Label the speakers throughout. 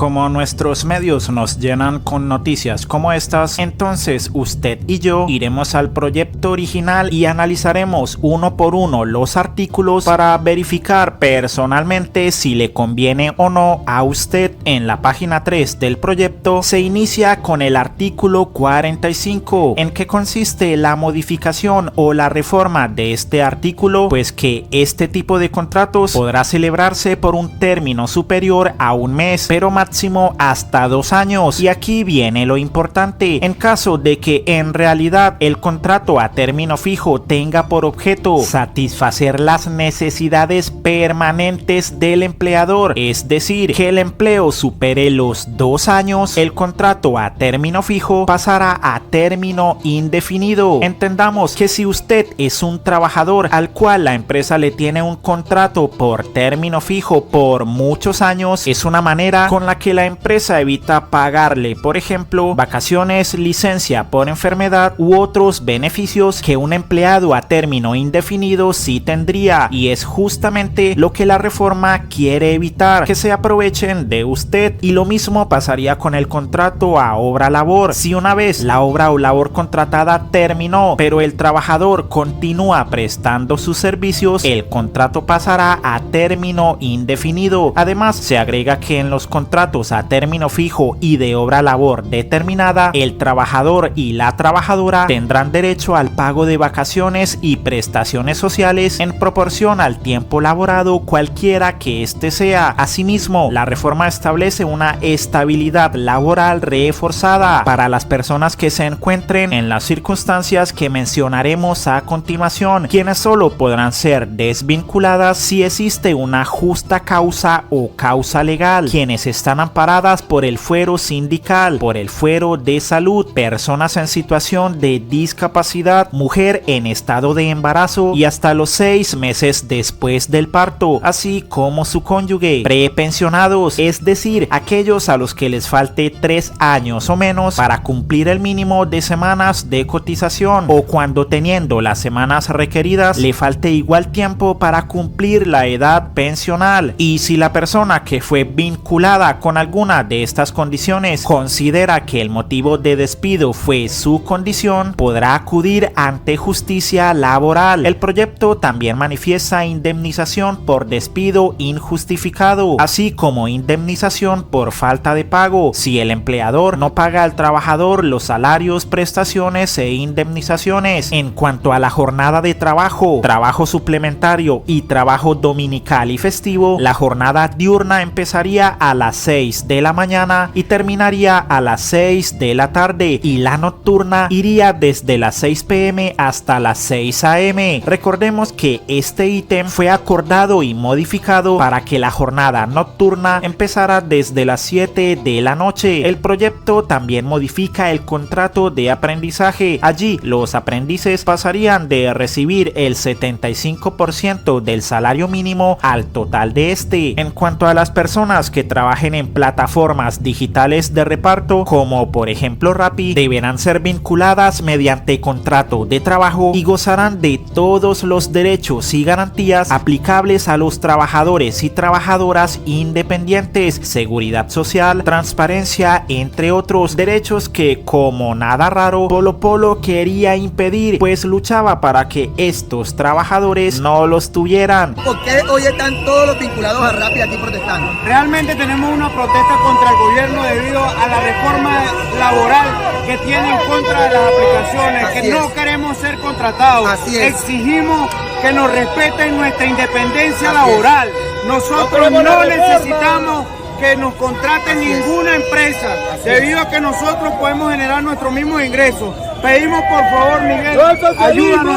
Speaker 1: como nuestros medios nos llenan con noticias como estas, entonces usted y yo iremos al proyecto original y analizaremos uno por uno los artículos para verificar personalmente si le conviene o no a usted. En la página 3 del proyecto se inicia con el artículo 45. ¿En qué consiste la modificación o la reforma de este artículo? Pues que este tipo de contratos podrá celebrarse por un término superior a un mes, pero máximo hasta 2 años. Y aquí viene lo importante: en caso de que en realidad el contrato a término fijo tenga por objeto satisfacer las necesidades permanentes del empleador, es decir, que el empleo supere los 2 años, el contrato a término fijo pasará a término indefinido. Entendamos que si usted es un trabajador al cual la empresa le tiene un contrato por término fijo por muchos años, es una manera con la que la empresa evita pagarle, por ejemplo, vacaciones, licencia por enfermedad u otros beneficios que un empleado a término indefinido sí tendría, y es justamente lo que la reforma quiere evitar, que se aprovechen de usted. Y lo mismo pasaría con el contrato a obra-labor. Si una vez la obra o labor contratada terminó, pero el trabajador continúa prestando sus servicios, el contrato pasará a término indefinido. Además, se agrega que en los contratos a término fijo y de obra-labor determinada, el trabajador y la trabajadora tendrán derecho al pago de vacaciones y prestaciones sociales en proporción al tiempo laborado, cualquiera que éste sea. Asimismo, la reforma establece una estabilidad laboral reforzada para las personas que se encuentren en las circunstancias que mencionaremos a continuación, quienes solo podrán ser desvinculadas si existe una justa causa o causa legal, quienes están amparadas por el fuero sindical, por el fuero de salud, personas en situación de discapacidad, mujer en estado de embarazo y hasta los 6 meses después del parto, así como su cónyuge, prepensionados, es decir, aquellos a los que les falte 3 años o menos para cumplir el mínimo de semanas de cotización, o cuando teniendo las semanas requeridas le falte igual tiempo para cumplir la edad pensional. Y si la persona que fue vinculada con alguna de estas condiciones considera que el motivo de despido fue su condición, podrá acudir ante justicia laboral. El proyecto también manifiesta indemnización por despido injustificado, así como indemnización por falta de pago si el empleador no paga al trabajador los salarios, prestaciones e indemnizaciones. En cuanto a la jornada de trabajo, trabajo suplementario y trabajo dominical y festivo, la jornada diurna empezaría a las 6 de la mañana y terminaría a las 6 de la tarde, y la nocturna iría desde las 6 p.m. hasta las 6 a.m. Recordemos que este ítem fue acordado y modificado para que la jornada nocturna empezara desde las 7 de la noche. El proyecto también modifica el contrato de aprendizaje. Allí los aprendices pasarían de recibir el 75% del salario mínimo al total de este. En cuanto a las personas que trabajen en plataformas digitales de reparto, como por ejemplo Rappi, deberán ser vinculadas mediante contrato de trabajo y gozarán de todos los derechos y garantías aplicables a los trabajadores y trabajadoras independientes, seguridad social, transparencia, entre otros derechos que, como nada raro, Polo Polo quería impedir, pues luchaba para que estos trabajadores no los tuvieran.
Speaker 2: ¿Por qué hoy están todos los vinculados a Rappi aquí protestando?
Speaker 3: Realmente tenemos una protesta contra el gobierno debido a la reforma laboral que tiene en contra de las aplicaciones. Así que es. No queremos ser contratados. Así es. Exigimos que nos respeten nuestra independencia laboral. Nosotros no necesitamos que nos contraten ninguna empresa, debido a que nosotros podemos generar nuestros mismos ingresos. Pedimos por favor, Miguel, ayúdanos.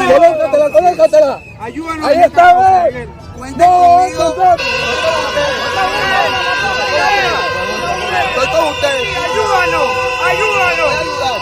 Speaker 3: Ayúdanos.
Speaker 2: Ahí está, Miguel. Cuenten conmigo. Estoy con ustedes.
Speaker 3: Ayúdanos.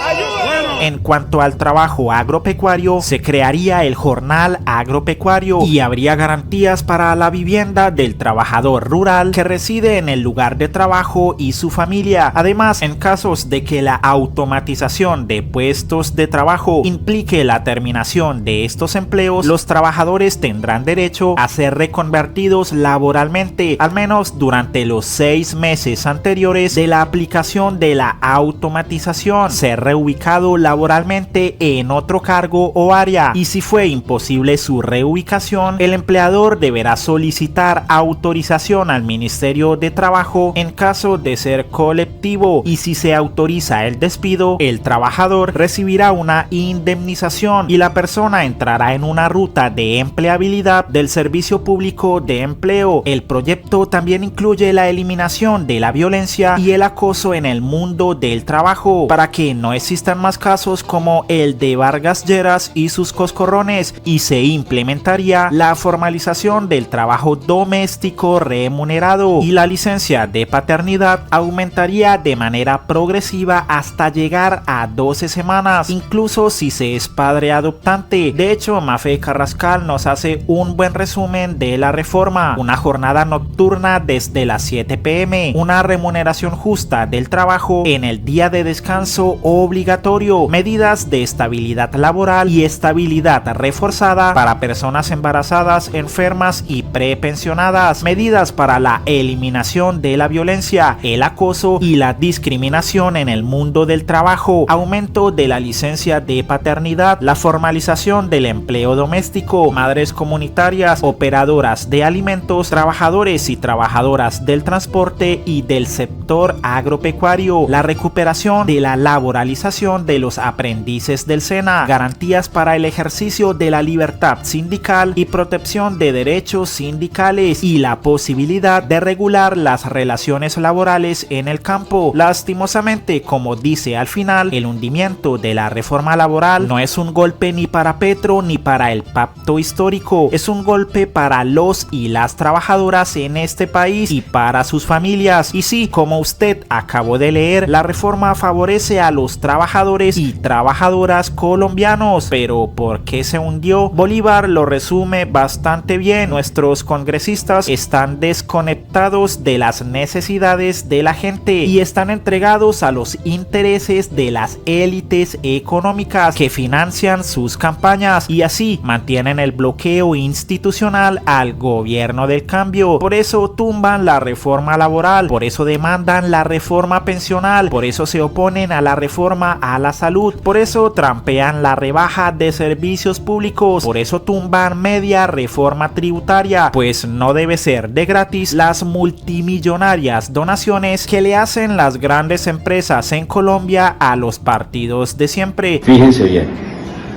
Speaker 2: Ayúdanos.
Speaker 1: En cuanto al trabajo agropecuario, se crearía el Jornal Agropecuario y habría garantías para la vivienda del trabajador rural que reside en el lugar de trabajo y su familia. Además, en casos de que la automatización de puestos de trabajo implique la terminación de estos empleos, los trabajadores tendrán derecho a ser reconvertidos laboralmente, al menos durante los 6 meses anteriores de la aplicación de la automatización, ser reubicado laboralmente en otro cargo o área, y si fue imposible su reubicación, el empleador deberá solicitar autorización al Ministerio de Trabajo en caso de ser colectivo, y si se autoriza el despido, el trabajador recibirá una indemnización y la persona entrará en una ruta de empleabilidad del Servicio Público de Empleo. El proyecto también incluye la eliminación de la violencia y el acoso en el mundo del trabajo para que no existan más casos como el de Vargas Lleras y sus coscorrones, y se implementaría la formalización del trabajo doméstico remunerado, y la licencia de paternidad aumentaría de manera progresiva hasta llegar a 12 semanas, incluso si se es padre adoptante. De hecho, Mafe Carrascal nos hace un buen resumen de la reforma: una jornada nocturna desde las 7 p.m, una remuneración justa del trabajo en el día de descanso obligatorio, medidas de estabilidad laboral y estabilidad reforzada para personas embarazadas, enfermas y prepensionadas, medidas para la eliminación de la violencia, el acoso y la discriminación en el mundo del trabajo, aumento de la licencia de paternidad, la formalización del empleo doméstico, madres comunitarias, operadoras de alimentos, trabajadores y trabajadoras del transporte y del sector agropecuario, la recuperación de la laboralización de los aprendices del SENA, garantías para el ejercicio de la libertad sindical y protección de derechos sindicales, y la posibilidad de regular las relaciones laborales en el campo. Lastimosamente, como dice al final, el hundimiento de la reforma laboral no es un golpe ni para Petro ni para el pacto histórico, es un golpe para los y las trabajadoras en este país y para sus familias. Y sí, como usted acabó de leer, la reforma favorece a los trabajadores y trabajadoras colombianos. Pero ¿por qué se hundió? Bolívar lo resume bastante bien: nuestros congresistas están desconectados de las necesidades de la gente y están entregados a los intereses de las élites económicas que financian sus campañas, y así mantienen el bloqueo institucional al gobierno del cambio. Por eso tumban la reforma laboral, por eso demandan la reforma pensional, por eso se oponen a la reforma a la salud, por eso trampean la rebaja de servicios públicos, por eso tumban media reforma tributaria, pues no debe ser de gratis las multimillonarias donaciones que le hacen las grandes empresas en Colombia a los partidos de siempre.
Speaker 4: Fíjense bien,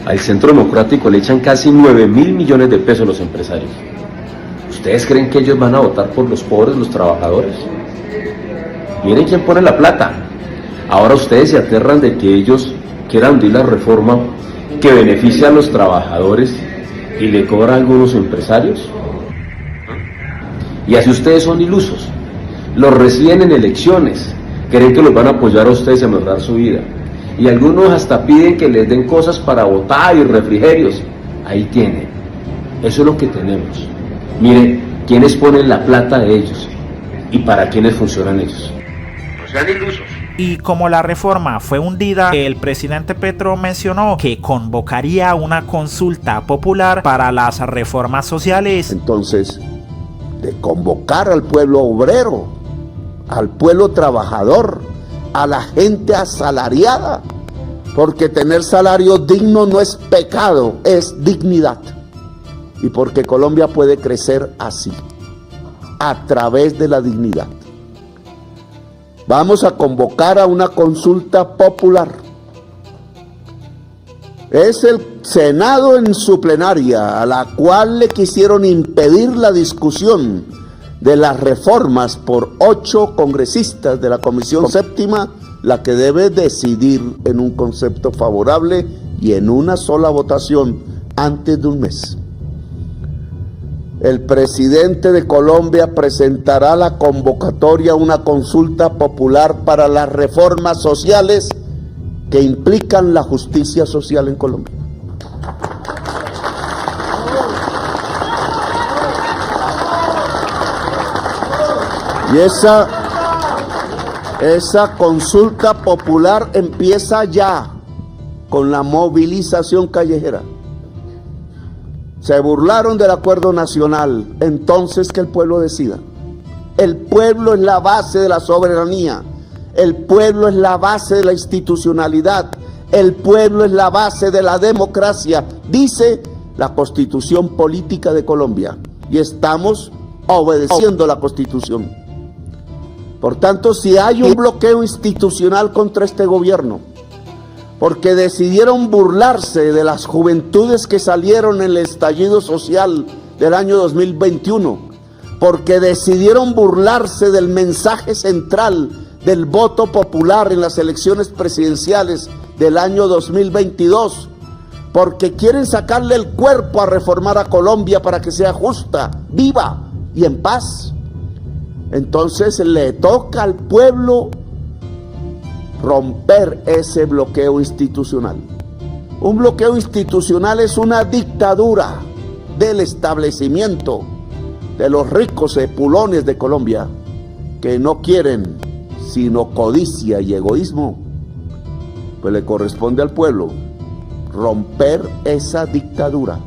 Speaker 4: al Centro Democrático le echan casi 9.000 millones de pesos los empresarios. ¿Ustedes creen que ellos van a votar por los pobres, los trabajadores? Miren quién pone la plata. Ahora ustedes se aterran de que ellos quieran hundir la reforma que beneficia a los trabajadores y le cobra a algunos empresarios. Y así ustedes son ilusos. Los reciben en elecciones, creen que los van a apoyar a ustedes a mejorar su vida. Y algunos hasta piden que les den cosas para votar y refrigerios. Ahí tienen. Eso es lo que tenemos. Miren, quiénes ponen la plata de ellos y para quiénes funcionan ellos. No sean ilusos.
Speaker 1: Y como la reforma fue hundida, el presidente Petro mencionó que convocaría una consulta popular para las reformas sociales.
Speaker 5: Entonces, de convocar al pueblo obrero, al pueblo trabajador, a la gente asalariada, porque tener salario digno no es pecado, es dignidad. Y porque Colombia puede crecer así, a través de la dignidad. Vamos a convocar a una consulta popular. Es el Senado en su plenaria, a la cual le quisieron impedir la discusión de las reformas por 8 congresistas de la Comisión Séptima, la que debe decidir en un concepto favorable y en una sola votación antes de un mes. El presidente de Colombia presentará la convocatoria a una consulta popular para las reformas sociales que implican la justicia social en Colombia. Y esa consulta popular empieza ya con la movilización callejera. Se burlaron del acuerdo nacional, entonces que el pueblo decida. El pueblo es la base de la soberanía, el pueblo es la base de la institucionalidad, el pueblo es la base de la democracia, dice la Constitución Política de Colombia, y estamos obedeciendo la Constitución. Por tanto, si hay un bloqueo institucional contra este gobierno, porque decidieron burlarse de las juventudes que salieron en el estallido social del año 2021, porque decidieron burlarse del mensaje central del voto popular en las elecciones presidenciales del año 2022, porque quieren sacarle el cuerpo a reformar a Colombia para que sea justa, viva y en paz, entonces le toca al pueblo romper ese bloqueo institucional. Un bloqueo institucional es una dictadura del establecimiento de los ricos epulones de Colombia que no quieren sino codicia y egoísmo. Pues le corresponde al pueblo romper esa dictadura,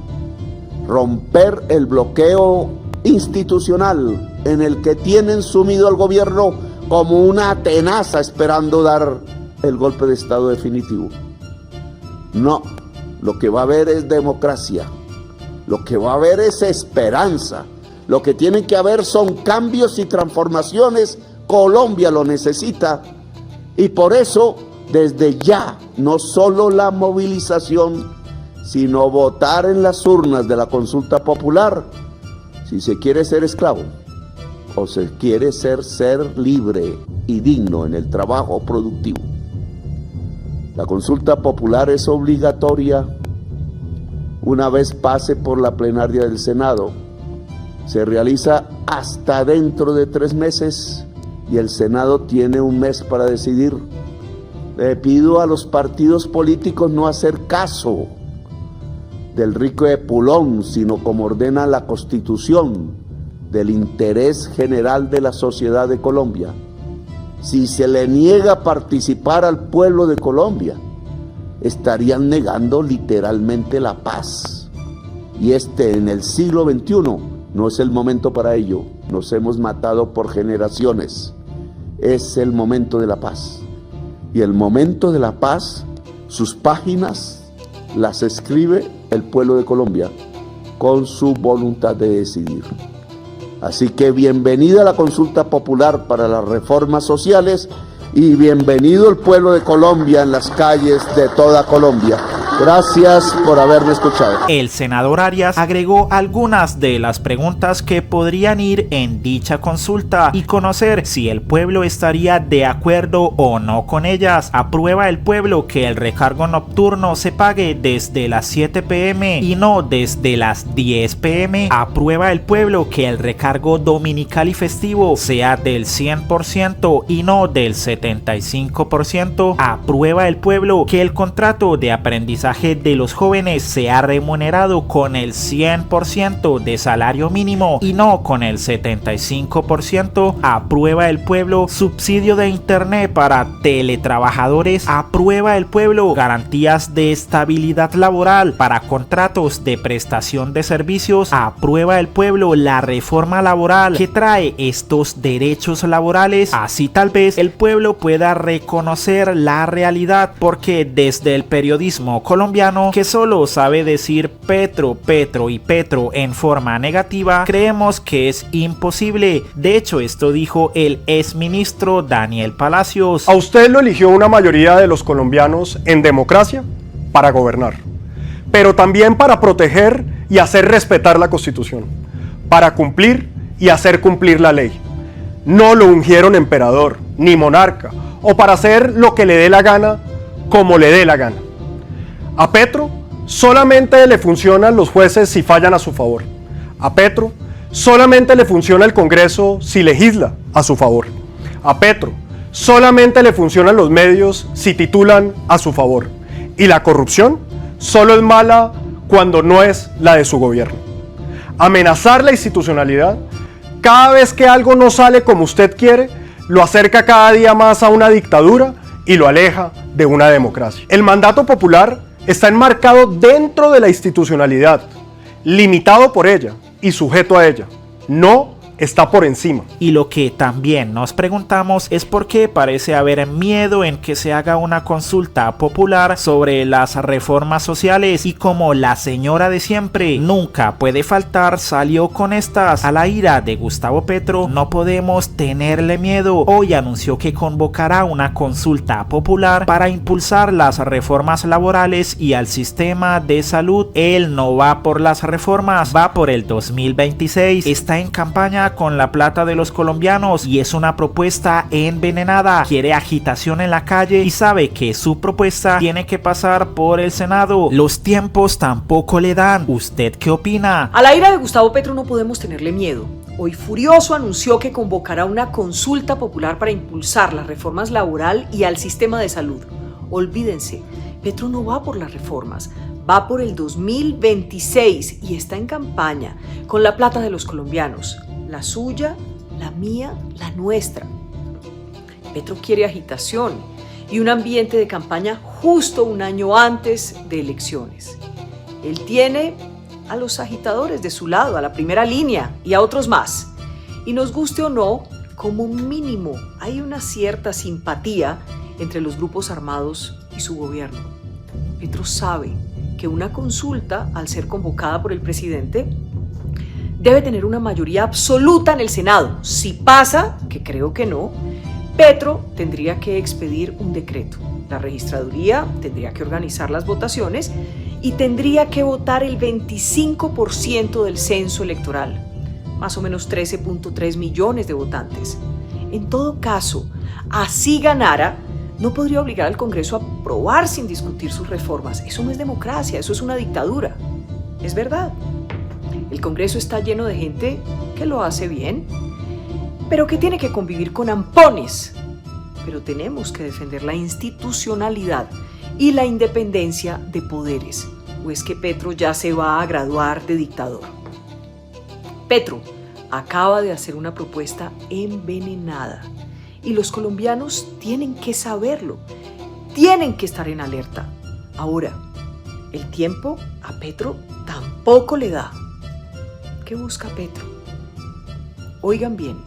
Speaker 5: romper el bloqueo institucional en el que tienen sumido al gobierno como una tenaza esperando dar el golpe de estado definitivo. No, lo que va a haber es democracia, lo que va a haber es esperanza, lo que tiene que haber son cambios y transformaciones. Colombia lo necesita y por eso desde ya no solo la movilización, sino votar en las urnas de la consulta popular si se quiere ser esclavo o se quiere ser libre y digno en el trabajo productivo. La consulta popular es obligatoria una vez pase por la plenaria del Senado. Se realiza hasta dentro de 3 meses y el Senado tiene 1 mes para decidir. Le pido a los partidos políticos no hacer caso del rico epulón, sino como ordena la Constitución, del interés general de la sociedad de Colombia. Si se le niega participar al pueblo de Colombia, estarían negando literalmente la paz. Y en el siglo XXI no es el momento para ello. Nos hemos matado por generaciones. Es el momento de la paz. Y el momento de la paz, sus páginas las escribe el pueblo de Colombia con su voluntad de decidir. Así que bienvenida a la consulta popular para las reformas sociales y bienvenido el pueblo de Colombia en las calles de toda Colombia. Gracias por haberme escuchado.
Speaker 1: El senador Arias agregó algunas de las preguntas que podrían ir en dicha consulta y conocer si el pueblo estaría de acuerdo o no con ellas. ¿Aprueba el pueblo que el recargo nocturno se pague desde las 7 p.m. y no desde las 10 p.m.? ¿Aprueba el pueblo que el recargo dominical y festivo sea del 100% y no del 75%? ¿Aprueba el pueblo que el contrato de aprendizaje de los jóvenes sea remunerado con el 100% de salario mínimo y no con el 75%? ¿Aprueba el pueblo subsidio de internet para teletrabajadores? ¿Aprueba el pueblo garantías de estabilidad laboral para contratos de prestación de servicios? ¿Aprueba el pueblo la reforma laboral que trae estos derechos laborales? Así tal vez el pueblo pueda reconocer la realidad, porque desde el periodismo colombiano, que solo sabe decir Petro, Petro y Petro en forma negativa, creemos que es imposible. De hecho, esto dijo el exministro Daniel Palacios.
Speaker 6: A usted lo eligió una mayoría de los colombianos en democracia para gobernar, pero también para proteger y hacer respetar la Constitución, para cumplir y hacer cumplir la ley. No lo ungieron emperador ni monarca o para hacer lo que le dé la gana, como le dé la gana. A Petro solamente le funcionan los jueces si fallan a su favor. A Petro solamente le funciona el Congreso si legisla a su favor. A Petro solamente le funcionan los medios si titulan a su favor. Y la corrupción solo es mala cuando no es la de su gobierno. Amenazar la institucionalidad, cada vez que algo no sale como usted quiere, lo acerca cada día más a una dictadura y lo aleja de una democracia. El mandato popular está enmarcado dentro de la institucionalidad, limitado por ella y sujeto a ella, no está por encima.
Speaker 1: Y lo que también nos preguntamos es por qué parece haber miedo en que se haga una consulta popular sobre las reformas sociales, y como la señora de siempre nunca puede faltar salió con estas a la ira de Gustavo Petro. No podemos tenerle miedo. Hoy anunció que convocará una consulta popular para impulsar las reformas laborales y al sistema de salud. Él no va por las reformas, va por el 2026. Está en campaña con la plata de los colombianos y es una propuesta envenenada. Quiere agitación en la calle y sabe que su propuesta tiene que pasar por el Senado. Los tiempos tampoco le dan. ¿Usted qué opina?
Speaker 7: A la ira de Gustavo Petro no podemos tenerle miedo. Hoy furioso anunció que convocará una consulta popular para impulsar las reformas laboral y al sistema de salud. Olvídense, Petro no va por las reformas, va por el 2026 y está en campaña con la plata de los colombianos. La suya, la mía, la nuestra. Petro quiere agitación y un ambiente de campaña justo un año antes de elecciones. Él tiene a los agitadores de su lado, a la primera línea y a otros más. Y nos guste o no, como mínimo hay una cierta simpatía entre los grupos armados y su gobierno. Petro sabe que una consulta, al ser convocada por el presidente, debe tener una mayoría absoluta en el Senado. Si pasa, que creo que no, Petro tendría que expedir un decreto. La registraduría tendría que organizar las votaciones y tendría que votar el 25% del censo electoral, más o menos 13.3 millones de votantes. En todo caso, así ganara, no podría obligar al Congreso a aprobar sin discutir sus reformas. Eso no es democracia, eso es una dictadura. Es verdad. El Congreso está lleno de gente que lo hace bien, pero que tiene que convivir con ampones. Pero tenemos que defender la institucionalidad y la independencia de poderes, o es que Petro ya se va a graduar de dictador. Petro acaba de hacer una propuesta envenenada y los colombianos tienen que saberlo, tienen que estar en alerta. Ahora, el tiempo a Petro tampoco le da. ¿Qué busca Petro? Oigan bien,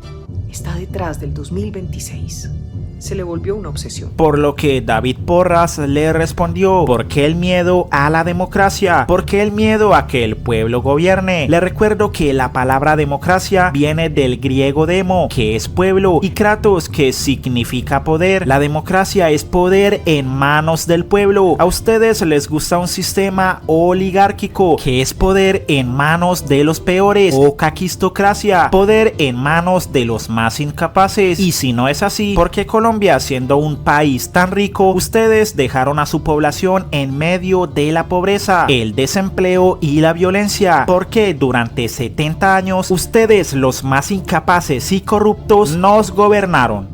Speaker 7: está detrás del 2026. Se le volvió una obsesión.
Speaker 1: Por lo que David Porras le respondió: ¿por qué el miedo a la democracia? ¿Por qué el miedo a que el pueblo gobierne? Le recuerdo que la palabra democracia viene del griego demo, que es pueblo, y kratos, que significa poder. La democracia es poder en manos del pueblo. A ustedes les gusta un sistema oligárquico, que es poder en manos de los peores, o caquistocracia, poder en manos de los más incapaces. Y si no es así, ¿por qué Colombia, siendo un país tan rico, ustedes dejaron a su población en medio de la pobreza, el desempleo y la violencia? Porque durante 70 años ustedes, los más incapaces y corruptos, nos gobernaron.